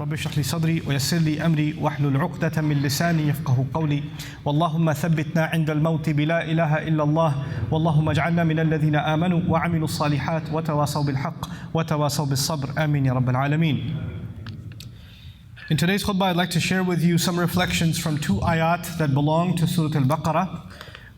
رب اشرح لي صدري ويسر لي أمري واحلل عقدة من لساني يفقه قولي واللهم ثبتنا عند الموت بلا إله إلا الله واللهم اجعلنا من الذين آمنوا وعملوا الصالحات وتواصوا بالحق وتواصوا بالصبر آمين يا رب العالمين. In today's khutbah, I'd like to share with you some reflections from two ayat that belong to Surah Al-Baqarah.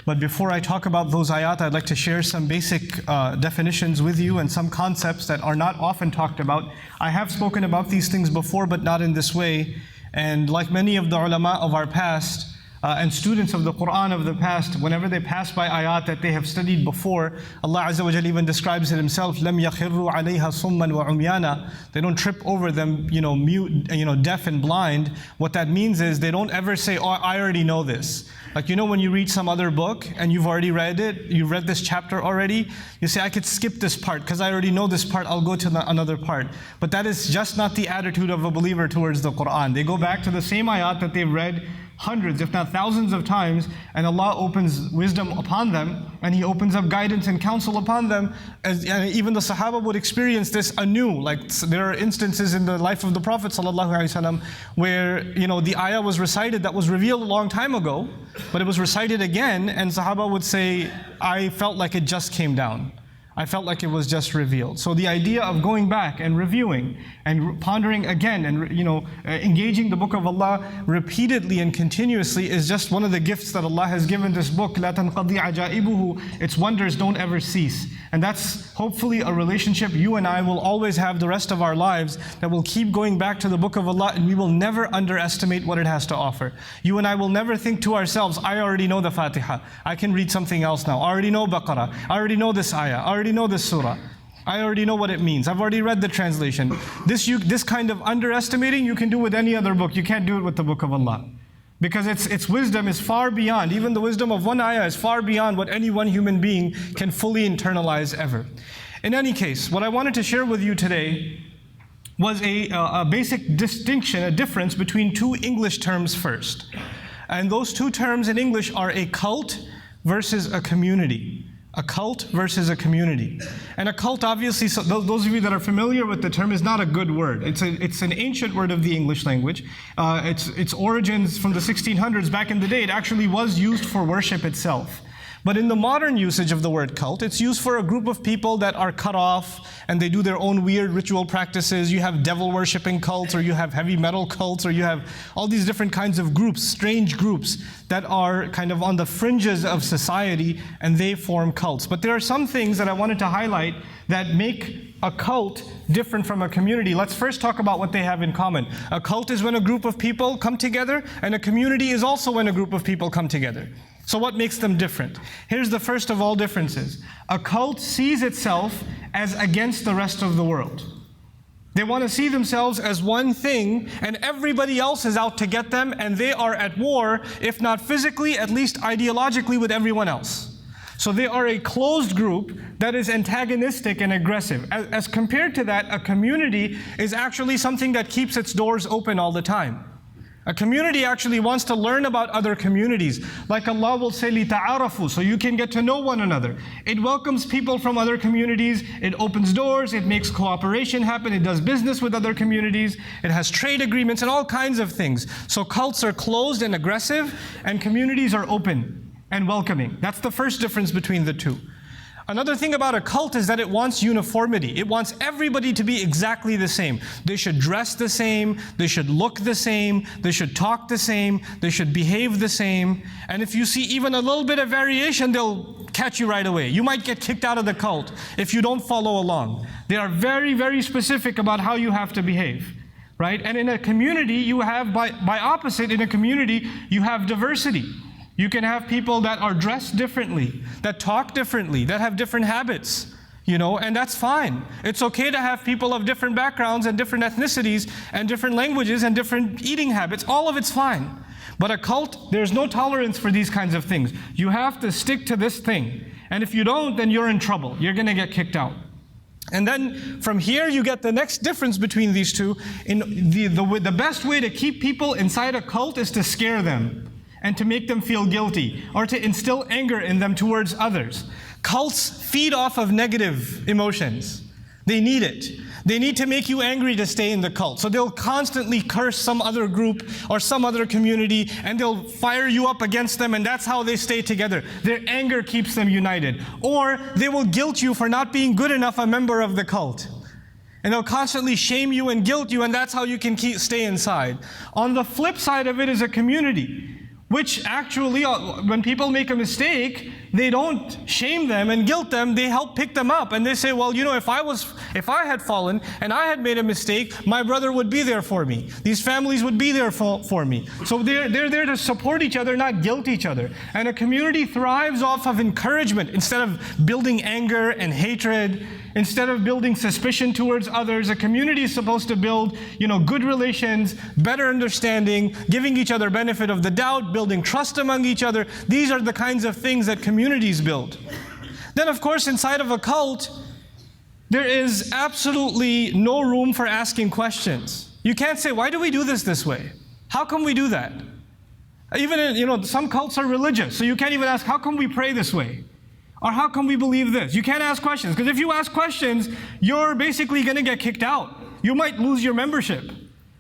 But before I talk about those ayat, I'd like to share some basic definitions with you and some concepts that are not often talked about. I have spoken about these things before, but not in this way. And like many of the ulama of our past, and students of the Quran of the past, whenever they pass by ayat that they have studied before, Allah Azza wa Jalla even describes it Himself, لَمْ يَخِرُّوا عَلَيْهَا صُمًّا وَعُمْيَانًا. They don't trip over them, mute, deaf and blind. What that means is they don't ever say, oh, I already know this. Like, when you read some other book and you've already read it, you've read this chapter already, you say, I could skip this part because I already know this part, I'll go to another part. But that is just not the attitude of a believer towards the Quran. They go back to the same ayat that they've read hundreds, if not thousands of times, and Allah opens wisdom upon them, and He opens up guidance and counsel upon them. And even the Sahaba would experience this anew. Like there are instances in the life of the Prophet ﷺ where the ayah was recited that was revealed a long time ago, but it was recited again, and Sahaba would say, I felt like it just came down. I felt like it was just revealed. So the idea of going back and reviewing and pondering again and engaging the book of Allah repeatedly and continuously is just one of the gifts that Allah has given this book. لا تنقضي عجائبه. Its wonders don't ever cease. And that's hopefully a relationship you and I will always have the rest of our lives, that will keep going back to the book of Allah, and we will never underestimate what it has to offer. You and I will never think to ourselves, I already know the Fatiha, I can read something else now. I already know Baqarah, I already know this ayah, I already know this surah, I already know what it means, I've already read the translation. This kind of underestimating you can do with any other book. You can't do it with the book of Allah. Because its wisdom is far beyond, even the wisdom of one ayah is far beyond what any one human being can fully internalize ever. In any case, what I wanted to share with you today was a basic distinction, a difference between two English terms first. And those two terms in English are a cult versus a community. A cult versus a community. And a cult, obviously, so those of you that are familiar with the term, is not a good word. It's an ancient word of the English language. Its origins from the 1600s, back in the day, it actually was used for worship itself. But in the modern usage of the word cult, it's used for a group of people that are cut off and they do their own weird ritual practices. You have devil worshipping cults, or you have heavy metal cults, or you have all these different kinds of groups, strange groups that are kind of on the fringes of society, and they form cults. But there are some things that I wanted to highlight that make a cult different from a community. Let's first talk about what they have in common. A cult is when a group of people come together, and a community is also when a group of people come together. So what makes them different? Here's the first of all differences. A cult sees itself as against the rest of the world. They want to see themselves as one thing, and everybody else is out to get them, and they are at war, if not physically, at least ideologically, with everyone else. So they are a closed group that is antagonistic and aggressive. As compared to that, a community is actually something that keeps its doors open all the time. A community actually wants to learn about other communities. Like Allah will say, لِتَعَارَفُوا, so you can get to know one another. It welcomes people from other communities, it opens doors, it makes cooperation happen, it does business with other communities, it has trade agreements and all kinds of things. So cults are closed and aggressive, and communities are open and welcoming. That's the first difference between the two. Another thing about a cult is that it wants uniformity. It wants everybody to be exactly the same. They should dress the same, they should look the same, they should talk the same, they should behave the same. And if you see even a little bit of variation, they'll catch you right away. You might get kicked out of the cult if you don't follow along. They are very, very specific about how you have to behave. Right? And in a community, you have, by opposite, in a community, you have diversity. You can have people that are dressed differently, that talk differently, that have different habits, and that's fine. It's okay to have people of different backgrounds and different ethnicities and different languages and different eating habits. All of it's fine. But a cult, there's no tolerance for these kinds of things. You have to stick to this thing. And if you don't, then you're in trouble. You're going to get kicked out. And then from here you get the next difference between these two. The best way to keep people inside a cult is to scare them and to make them feel guilty, or to instill anger in them towards others. Cults feed off of negative emotions. They need it. They need to make you angry to stay in the cult. So they'll constantly curse some other group or some other community, and they'll fire you up against them, and that's how they stay together. Their anger keeps them united. Or they will guilt you for not being good enough a member of the cult. And they'll constantly shame you and guilt you, and that's how you can stay inside. On the flip side of it is a community, which actually, when people make a mistake, they don't shame them and guilt them, they help pick them up. And they say, well, if I had fallen and I had made a mistake, my brother would be there for me. These families would be there for me. So they're there to support each other, not guilt each other. And a community thrives off of encouragement instead of building anger and hatred. Instead of building suspicion towards others, a community is supposed to build, good relations, better understanding, giving each other benefit of the doubt, building trust among each other. These are the kinds of things that communities build. Then, of course, inside of a cult, there is absolutely no room for asking questions. You can't say, why do we do this way? How come we do that? Even, some cults are religious, so you can't even ask, how come we pray this way? Or how come we believe this? You can't ask questions, because if you ask questions, you're basically going to get kicked out. You might lose your membership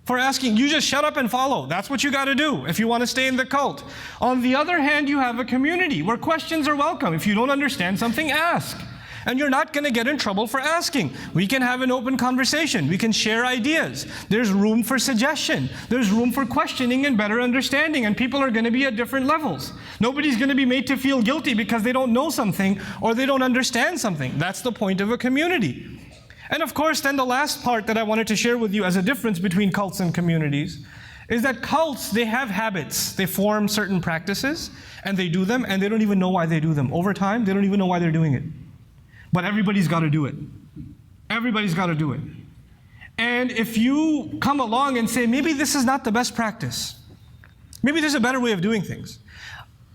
for asking. You just shut up and follow. That's what you got to do if you want to stay in the cult. On the other hand, you have a community where questions are welcome. If you don't understand something, ask. And you're not going to get in trouble for asking. We can have an open conversation. We can share ideas. There's room for suggestion. There's room for questioning and better understanding. And people are going to be at different levels. Nobody's going to be made to feel guilty because they don't know something or they don't understand something. That's the point of a community. And of course, then the last part that I wanted to share with you as a difference between cults and communities is that cults, they have habits. They form certain practices and they do them and they don't even know why they do them. Over time, they don't even know why they're doing it. But everybody's got to do it. Everybody's got to do it. And if you come along and say, maybe this is not the best practice, maybe there's a better way of doing things.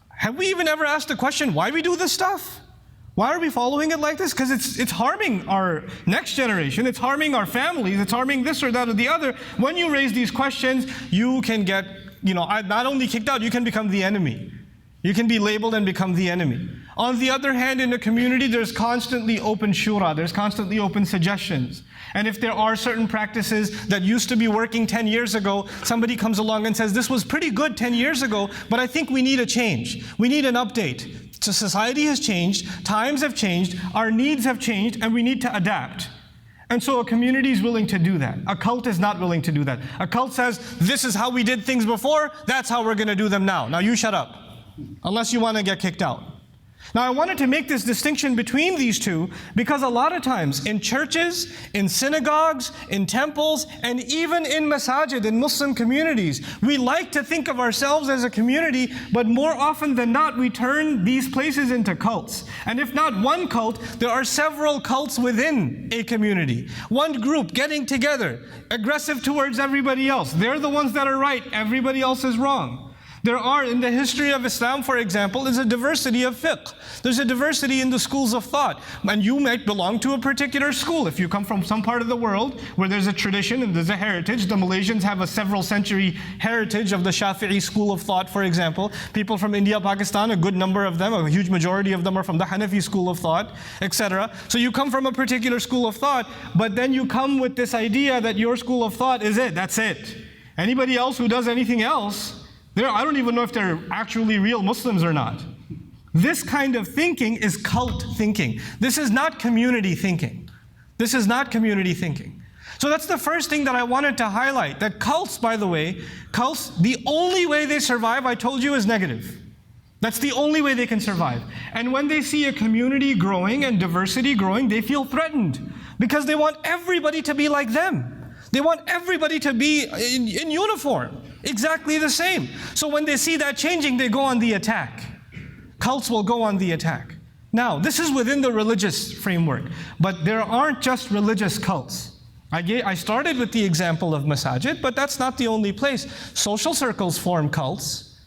Have we even ever asked the question, why we do this stuff? Why are we following it like this? Because it's harming our next generation, it's harming our families, it's harming this or that or the other. When you raise these questions, you can get, not only kicked out, you can become the enemy. You can be labeled and become the enemy. On the other hand, in a community, there's constantly open shura, there's constantly open suggestions. And if there are certain practices that used to be working 10 years ago, somebody comes along and says, this was pretty good 10 years ago, but I think we need a change. We need an update. So society has changed, times have changed, our needs have changed, and we need to adapt. And so a community is willing to do that. A cult is not willing to do that. A cult says, this is how we did things before, that's how we're going to do them now. Now you shut up. Unless you want to get kicked out. Now I wanted to make this distinction between these two because a lot of times in churches, in synagogues, in temples, and even in masajid, in Muslim communities, we like to think of ourselves as a community, but more often than not, we turn these places into cults. And if not one cult, there are several cults within a community. One group getting together, aggressive towards everybody else. They're the ones that are right, everybody else is wrong. There are, in the history of Islam, for example, there's a diversity of fiqh. There's a diversity in the schools of thought. And you might belong to a particular school. If you come from some part of the world where there's a tradition and there's a heritage, the Malaysians have a several century heritage of the Shafi'i school of thought, for example. People from India, Pakistan, a good number of them, a huge majority of them are from the Hanafi school of thought, etc. So you come from a particular school of thought, but then you come with this idea that your school of thought is it, that's it. Anybody else who does anything else, I don't even know if they're actually real Muslims or not. This kind of thinking is cult thinking. This is not community thinking. This is not community thinking. So that's the first thing that I wanted to highlight. That cults, by the way, the only way they survive, I told you, is negative. That's the only way they can survive. And when they see a community growing and diversity growing, they feel threatened because they want everybody to be like them. They want everybody to be in uniform, exactly the same. So when they see that changing, they go on the attack. Cults will go on the attack. Now, this is within the religious framework, but there aren't just religious cults. I started with the example of masajid, but that's not the only place. Social circles form cults.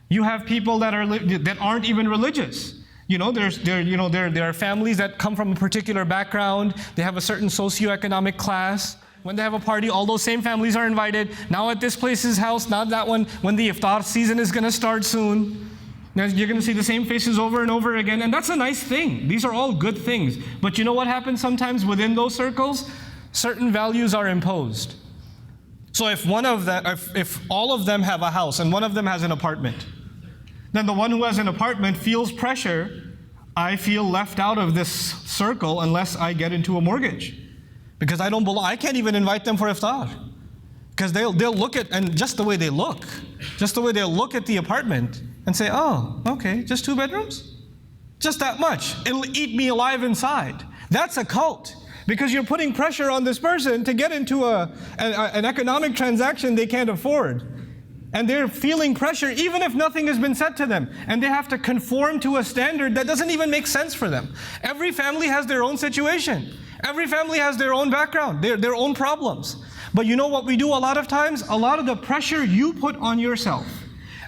You have people that aren't even religious. There are families that come from a particular background. They have a certain socioeconomic class. When they have a party, all those same families are invited. Now at this place's house, not that one, when the iftar season is going to start soon. Now, you're going to see the same faces over and over again, and that's a nice thing. These are all good things. But you know what happens sometimes within those circles? Certain values are imposed. So if all of them have a house and one of them has an apartment, then the one who has an apartment feels pressure. I feel left out of this circle unless I get into a mortgage, because I don't belong. I can't even invite them for iftar, because they'll look at, and just the way they look, just the way they'll look at the apartment and say, oh, okay, just 2 bedrooms? Just that much. It'll eat me alive inside. That's a cult, because you're putting pressure on this person to get into an economic transaction they can't afford. And they're feeling pressure even if nothing has been said to them. And they have to conform to a standard that doesn't even make sense for them. Every family has their own situation. Every family has their own background, their own problems. But you know what we do a lot of times? A lot of the pressure you put on yourself,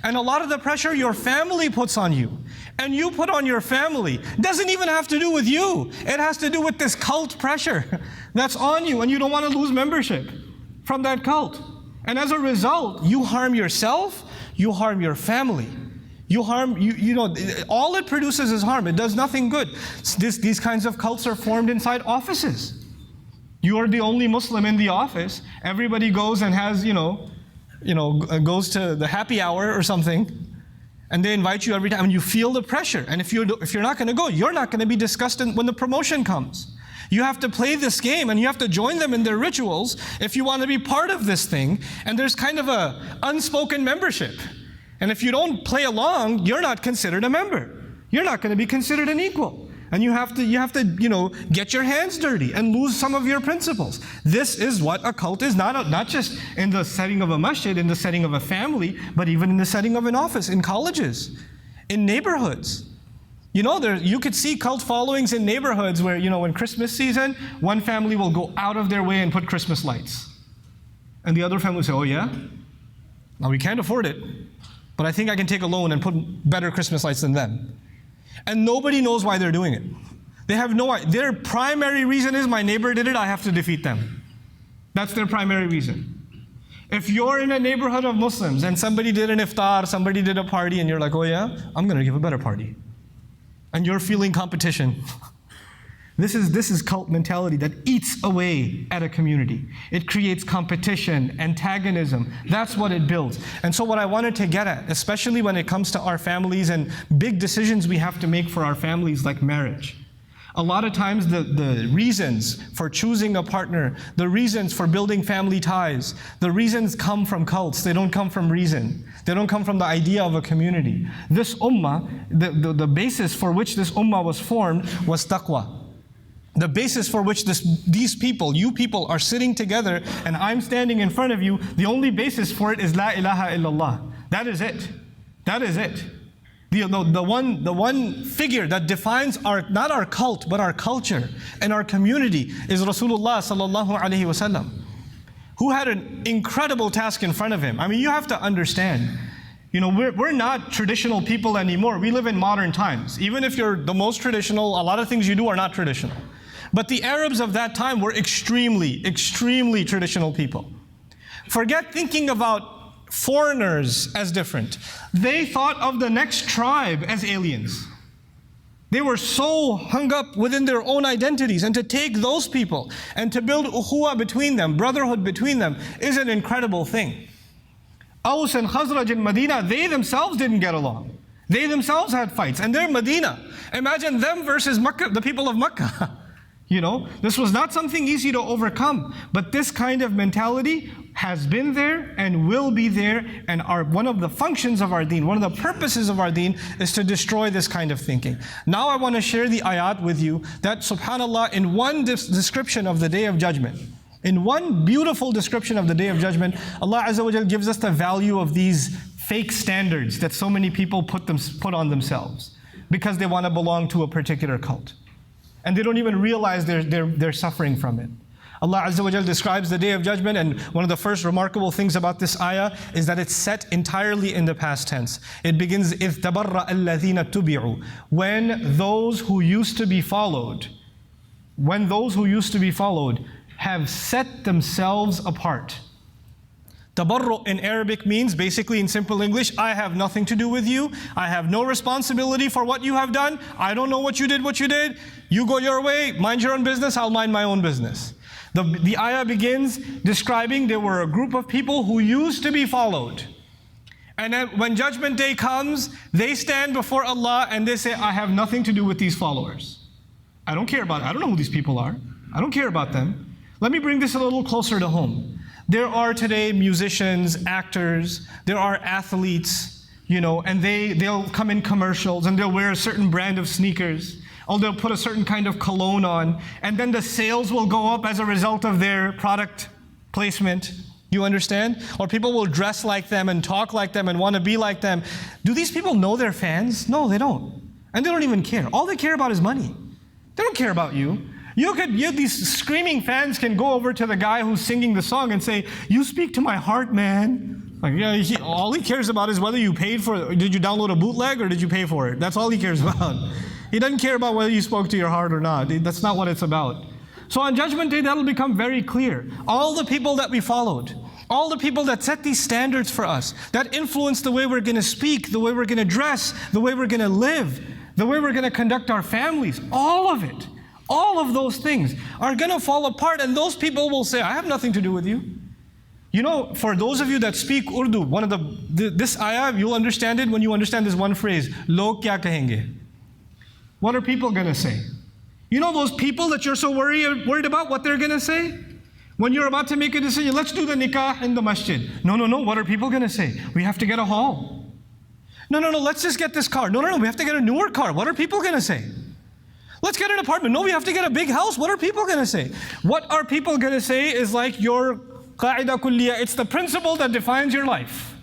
and a lot of the pressure your family puts on you, and you put on your family, doesn't even have to do with you. It has to do with this cult pressure that's on you, and you don't want to lose membership from that cult. And as a result, you harm yourself, you harm your family. You harm, all it produces is harm. It does nothing good. These kinds of cults are formed inside offices. You are the only Muslim in the office. Everybody goes and has, goes to the happy hour or something, and they invite you every time, and you feel the pressure. And if you're not going to go, you're not going to be discussed when the promotion comes. You have to play this game, and you have to join them in their rituals if you want to be part of this thing. And there's kind of a unspoken membership. And if you don't play along, you're not considered a member. You're not going to be considered an equal. And you have to get your hands dirty and lose some of your principles. This is what a cult is, not just in the setting of a masjid, in the setting of a family, but even in the setting of an office, in colleges, in neighborhoods. You could see cult followings in neighborhoods where, when Christmas season, one family will go out of their way and put Christmas lights. And the other family will say, oh yeah? Now we can't afford it, but I think I can take a loan and put better Christmas lights than them. And nobody knows why they're doing it. They have no idea. Their primary reason is, my neighbor did it, I have to defeat them. That's their primary reason. If you're in a neighborhood of Muslims and somebody did an iftar, somebody did a party, and you're like, oh yeah, I'm going to give a better party. And you're feeling competition. This is cult mentality that eats away at a community. It creates competition, antagonism. That's what it builds. And so what I wanted to get at, especially when it comes to our families and big decisions we have to make for our families, like marriage. A lot of times the reasons for choosing a partner, the reasons for building family ties, the reasons come from cults. They don't come from reason. They don't come from the idea of a community. This ummah, the basis for which this ummah was formed was taqwa. The basis for which these people, you people, are sitting together and I'm standing in front of you, the only basis for it is La ilaha illallah. That is it. That is it. The one figure that defines not our cult, but our culture and our community is Rasulullah sallallahu alaihi wasallam, who had an incredible task in front of him. I mean, you have to understand, we're not traditional people anymore. We live in modern times. Even if you're the most traditional, a lot of things you do are not traditional. But the Arabs of that time were extremely, extremely traditional people. Forget thinking about foreigners as different. They thought of the next tribe as aliens. They were so hung up within their own identities, and to take those people and to build ukhuwa between them, brotherhood between them, is an incredible thing. Aus and Khazraj in Medina, they themselves didn't get along. They themselves had fights, and they're Medina. Imagine them versus Makkah, the people of Makkah. This was not something easy to overcome. But this kind of mentality has been there and will be there. And one of the functions of our deen, one of the purposes of our deen, is to destroy this kind of thinking. Now I want to share the ayat with you that, subhanAllah, in one description of the Day of Judgment, in one beautiful description of the Day of Judgment, Allah Azza wa Jal gives us the value of these fake standards that so many people put on themselves because they want to belong to a particular cult. And they don't even realize they're suffering from it. Allah Azza wa Jal describes the Day of Judgment, and one of the first remarkable things about this ayah is that it's set entirely in the past tense. It begins, إِذْ تَبَرَّأَ الَّذِينَ اتُّبِعُوا. When those who used to be followed have set themselves apart. Tabarru' in Arabic means, basically in simple English, I have nothing to do with you. I have no responsibility for what you have done. I don't know what you did. You go your way, mind your own business, I'll mind my own business. The ayah begins describing there were a group of people who used to be followed. And then when Judgment Day comes, they stand before Allah and they say, I have nothing to do with these followers. I don't know who these people are. I don't care about them. Let me bring this a little closer to home. There are today musicians, actors, there are athletes, and they'll come in commercials and they'll wear a certain brand of sneakers, or they'll put a certain kind of cologne on, and then the sales will go up as a result of their product placement. You understand? Or people will dress like them and talk like them and want to be like them. Do these people know their fans? No, they don't. And they don't even care. All they care about is money. They don't care about you. These screaming fans can go over to the guy who's singing the song and say, you speak to my heart, man. Like, yeah, all he cares about is whether you paid for it. Did you download a bootleg or did you pay for it? That's all he cares about. He doesn't care about whether you spoke to your heart or not. That's not what it's about. So on Judgment Day, that'll become very clear. All the people that we followed, all the people that set these standards for us, that influence the way we're going to speak, the way we're going to dress, the way we're going to live, the way we're going to conduct our families, all of it. All of those things are going to fall apart, and those people will say, I have nothing to do with you. For those of you that speak Urdu, this ayah, you'll understand it when you understand this one phrase, Log kya kahenge? What are people going to say? Those people that you're so worried about, what they're going to say? When you're about to make a decision, let's do the nikah in the masjid. No, what are people going to say? We have to get a hall. No, let's just get this car. No, we have to get a newer car. What are people going to say? Let's get an apartment. No, we have to get a big house. What are people going to say? What are people going to say is like your qaida kulliya. It's the principle that defines your life.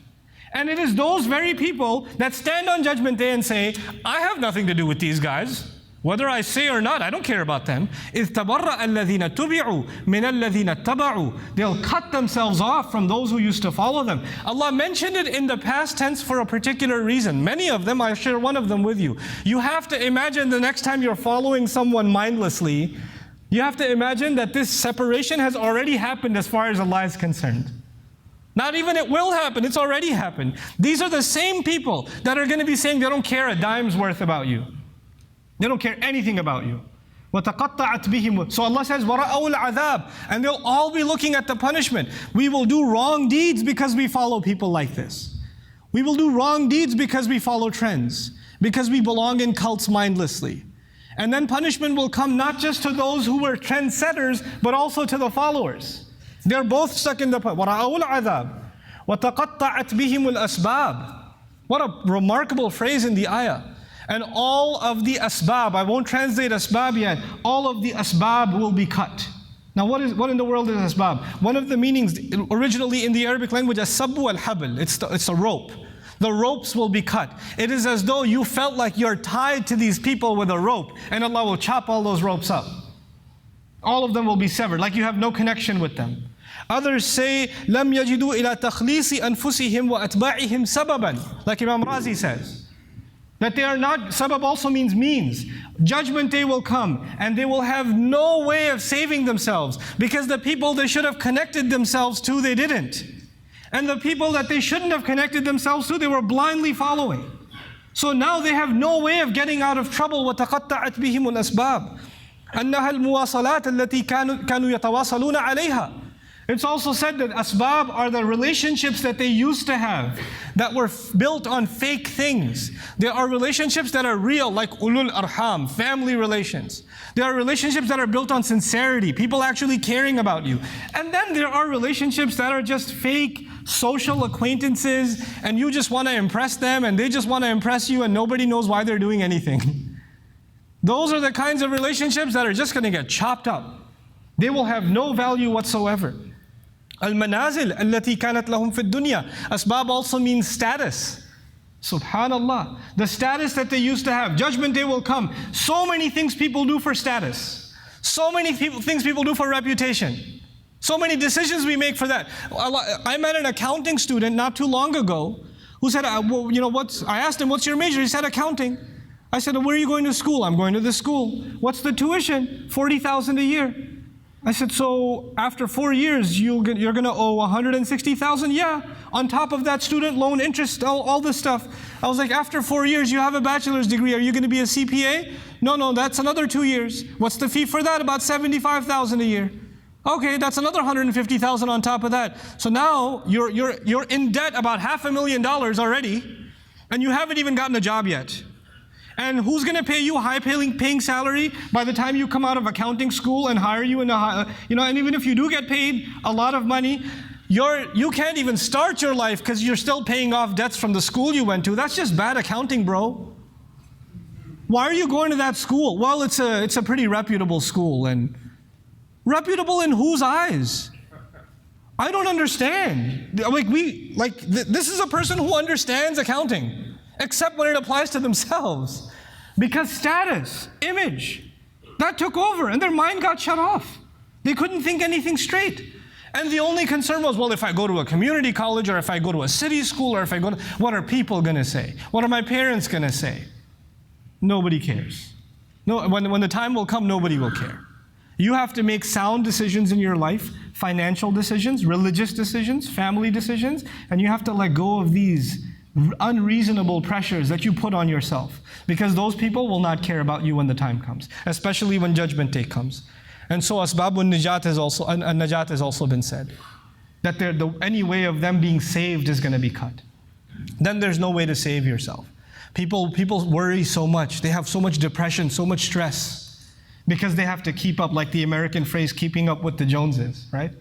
And it is those very people that stand on Judgment Day and say, I have nothing to do with these guys. Whether I say or not, I don't care about them. إِذْ تَبَرَّأَ الَّذِينَ تُبِعُوا مِنَ الَّذِينَ اتَّبَعُوا. They'll cut themselves off from those who used to follow them. Allah mentioned it in the past tense for a particular reason. Many of them, I share one of them with you. You have to imagine the next time you're following someone mindlessly, you have to imagine that this separation has already happened as far as Allah is concerned. Not even it will happen, it's already happened. These are the same people that are going to be saying they don't care a dime's worth about you. They don't care anything about you. وَتَقَطَّعَتْ بِهِمْ. So Allah says, وَرَأَوُا الْعَذَابِ. And they'll all be looking at the punishment. We will do wrong deeds because we follow people like this. We will do wrong deeds because we follow trends, because we belong in cults mindlessly. And then punishment will come not just to those who were trendsetters, but also to the followers. They're both stuck in the وَرَأَوُا الْعَذَابِ وَتَقَطَّعَتْ بِهِمُ الْأَسْبَابِ. What a remarkable phrase in the ayah. And all of the asbab, I won't translate asbab yet, all of the asbab will be cut. Now what in the world is asbab? One of the meanings originally in the Arabic language, as-sabbu al-habl, it's a rope. The ropes will be cut. It is as though you felt like you're tied to these people with a rope, and Allah will chop all those ropes up. All of them will be severed, like you have no connection with them. Others say, لَمْ يَجِدُوا إِلَى تَخْلِيصِ أَنفُسِهِمْ وَأَتْبَاعِهِمْ سَبَبًا. Like Imam Razi says. That they are not, sabab also means. Judgment Day will come and they will have no way of saving themselves because the people they should have connected themselves to, they didn't. And the people that they shouldn't have connected themselves to, they were blindly following. So now they have no way of getting out of trouble. وَتَقَطَّعَتْ بِهِمُ الْأَسْبَابِ أَنَّهَا الْمُوَاصَلَاتِ الَّتِي كَانُوا يَتَوَاصَلُونَ عَلَيْهَا. It's also said that asbab are the relationships that they used to have that were built on fake things. There are relationships that are real, like ulul arham, family relations. There are relationships that are built on sincerity, people actually caring about you. And then there are relationships that are just fake social acquaintances, and you just want to impress them and they just want to impress you and nobody knows why they're doing anything. Those are the kinds of relationships that are just going to get chopped up. They will have no value whatsoever. Al-manazil allati kanat lahum fi dunya. Asbab also means status. Subhanallah. The status that they used to have. Judgment Day will come. So many things people do for status. So many things people do for reputation. So many decisions we make for that. I met an accounting student not too long ago who said, I asked him, what's your major? He said, accounting. I said, where are you going to school? I'm going to this school. What's the tuition? $40,000 a year. I said, so after 4 years, you're going to owe $160,000? Yeah. On top of that, student loan interest, all this stuff. I was like, after 4 years, you have a bachelor's degree. Are you going to be a CPA? No, that's another 2 years. What's the fee for that? About $75,000 a year. Okay, that's another $150,000 on top of that. So now you're in debt about $500,000 already, and you haven't even gotten a job yet. And who's going to pay you a high-paying salary by the time you come out of accounting school and hire you in a, and even if you do get paid a lot of money, you can't even start your life because you're still paying off debts from the school you went to. That's just bad accounting, bro. Why are you going to that school? Well, it's a pretty reputable school. And reputable in whose eyes? I don't understand. This is a person who understands accounting. Except when it applies to themselves. Because status, image, that took over and their mind got shut off. They couldn't think anything straight. And the only concern was, well, if I go to a community college or if I go to a city school or if I go to, what are people going to say? What are my parents going to say? Nobody cares. No, when the time will come, nobody will care. You have to make sound decisions in your life, financial decisions, religious decisions, family decisions, and you have to let go of these unreasonable pressures that you put on yourself, because those people will not care about you when the time comes, especially when judgment day comes. And so asbabun najat has also been said, that any way of them being saved is going to be cut. Then there's no way to save yourself. People worry so much, they have so much depression, so much stress, because they have to keep up, like the American phrase, keeping up with the Joneses, right?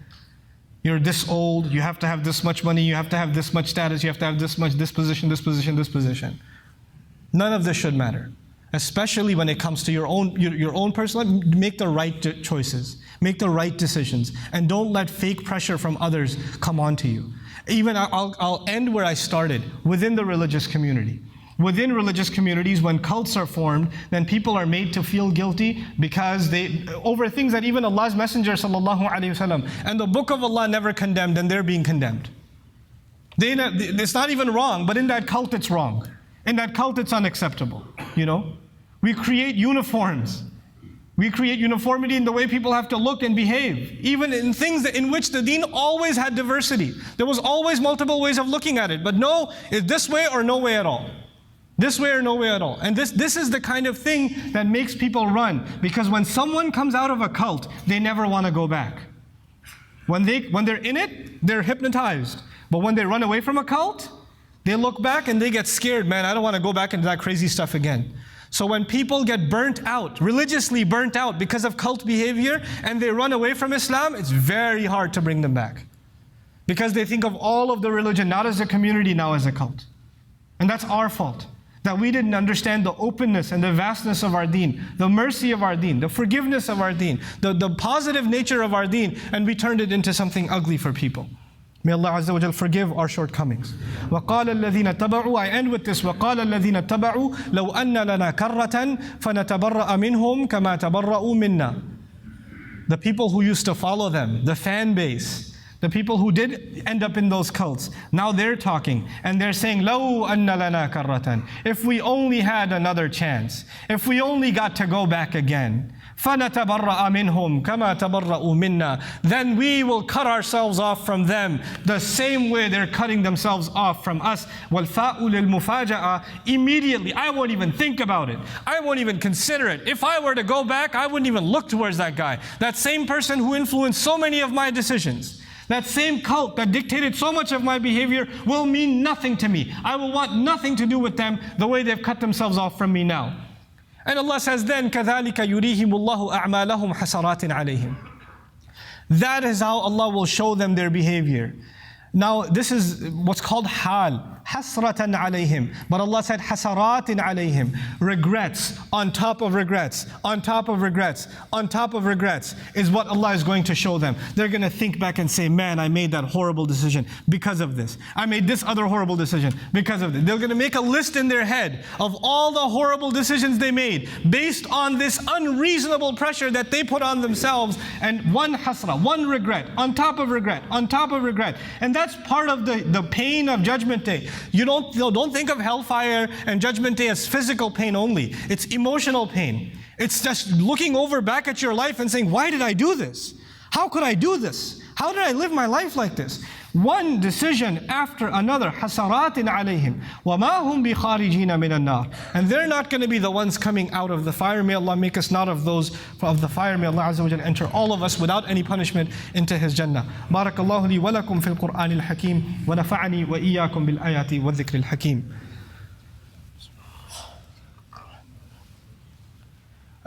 You're this old, you have to have this much money, you have to have this much status, you have to have this much, this position. None of this should matter. Especially when it comes to your own personal life. Make the right choices. Make the right decisions. And don't let fake pressure from others come onto you. Even, I'll end where I started, within the religious community. Within religious communities, when cults are formed, then people are made to feel guilty because over things that even Allah's Messenger ﷺ and the Book of Allah never condemned, and they're being condemned. It's not even wrong, but in that cult it's wrong. In that cult it's unacceptable. We create uniforms. We create uniformity in the way people have to look and behave. Even in things in which the deen always had diversity. There was always multiple ways of looking at it. But no, it's this way or no way at all. This way or no way at all. And this is the kind of thing that makes people run. Because when someone comes out of a cult, they never want to go back. When they're in it, they're hypnotized. But when they run away from a cult, they look back and they get scared. Man, I don't want to go back into that crazy stuff again. So when people get burnt out, religiously burnt out because of cult behavior, and they run away from Islam, it's very hard to bring them back. Because they think of all of the religion not as a community, now as a cult. And that's our fault. That we didn't understand the openness and the vastness of our deen, the mercy of our deen, the forgiveness of our deen, the positive nature of our deen, and we turned it into something ugly for people. May Allah Azza wa Jal forgive our shortcomings. وَقَالَ الَّذِينَ اتَّبَعُوا, I end with this, وَقَالَ الَّذِينَ اتَّبَعُوا لَوْ أَنَّ لَنَا كَرَّةً فَنَتَبَرَّأَ مِنْهُمْ كَمَا تَبَرَّأُوا مِنَّا. The people who used to follow them, the fan base, the people who did end up in those cults, now they're talking and they're saying, لَوْ أَنَّ لَنَا كَرَّةً. If we only had another chance, if we only got to go back again, فَنَتَبَرَّأَ مِنْهُمْ كَمَا تَبَرَّأُوا مِنَّا. Then we will cut ourselves off from them the same way they're cutting themselves off from us. وَالْفَاءُ لِلْمُفَاجَأَةِ. Immediately, I won't even think about it. I won't even consider it. If I were to go back, I wouldn't even look towards that guy. That same person who influenced so many of my decisions. That same cult that dictated so much of my behavior will mean nothing to me. I will want nothing to do with them the way they've cut themselves off from me now. And Allah says then, كَذَلِكَ يُرِيهِمُ اللَّهُ أَعْمَالَهُمْ حَسَرَاتٍ عَلَيْهِمْ. That is how Allah will show them their behavior. Now this is what's called hal. Hasratan alayhim. But Allah said hasaratin alayhim. Regrets on top of regrets, on top of regrets, on top of regrets is what Allah is going to show them. They're going to think back and say, man, I made that horrible decision because of this. I made this other horrible decision because of this. They're going to make a list in their head of all the horrible decisions they made based on this unreasonable pressure that they put on themselves, and one hasra, one regret, on top of regret, on top of regret. And that's part of the pain of Judgment Day. You don't think of hellfire and Judgment Day as physical pain only. It's emotional pain. It's just looking over back at your life and saying, why did I do this? How could I do this? How did I live my life like this? One decision after another. حَسَرَاتٍ عَلَيْهِمْ وَمَا هُمْ بِخَارِجِينَ مِنَ النَّارِ. And they're not going to be the ones coming out of the fire. May Allah make us not of those of the fire. May Allah Azza wa Jalla enter all of us without any punishment into His Jannah. بارك الله لي ولكم في القرآن الحكيم ونفعني وإياكم بالآيات والذكر الحكيم.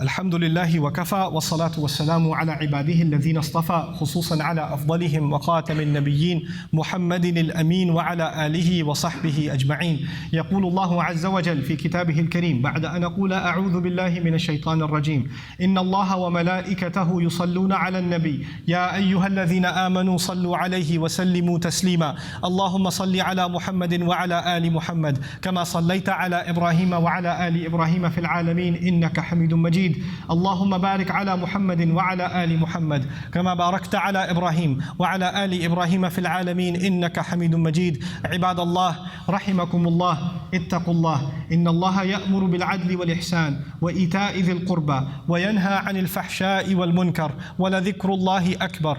الحمد لله وكفى والصلاة والسلام على عباده الذين اصطفى خصوصا على أفضلهم وخاتم النبيين محمد الأمين وعلى آله وصحبه أجمعين. يقول الله عز وجل في كتابه الكريم بعد أن أقول أعوذ بالله من الشيطان الرجيم إن الله وملائكته يصلون على النبي يا أيها الذين آمنوا صلوا عليه وسلموا تسليما اللهم صل على محمد وعلى آل محمد كما صليت على إبراهيم وعلى آل إبراهيم في العالمين إنك حميد مجيد. اللهم بارك على محمد وعلى آل محمد كما باركت على إبراهيم وعلى آل إبراهيم في العالمين إنك حميد مجيد. عباد الله رحمكم الله اتقوا الله إن الله يأمر بالعدل والإحسان وإيتاء ذي القربى وينهى عن الفحشاء والمنكر ولذكر الله أكبر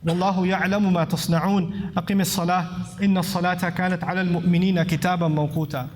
والله يعلم ما تصنعون. أقم الصلاة إن الصلاة كانت على المؤمنين كتابا موقوتا.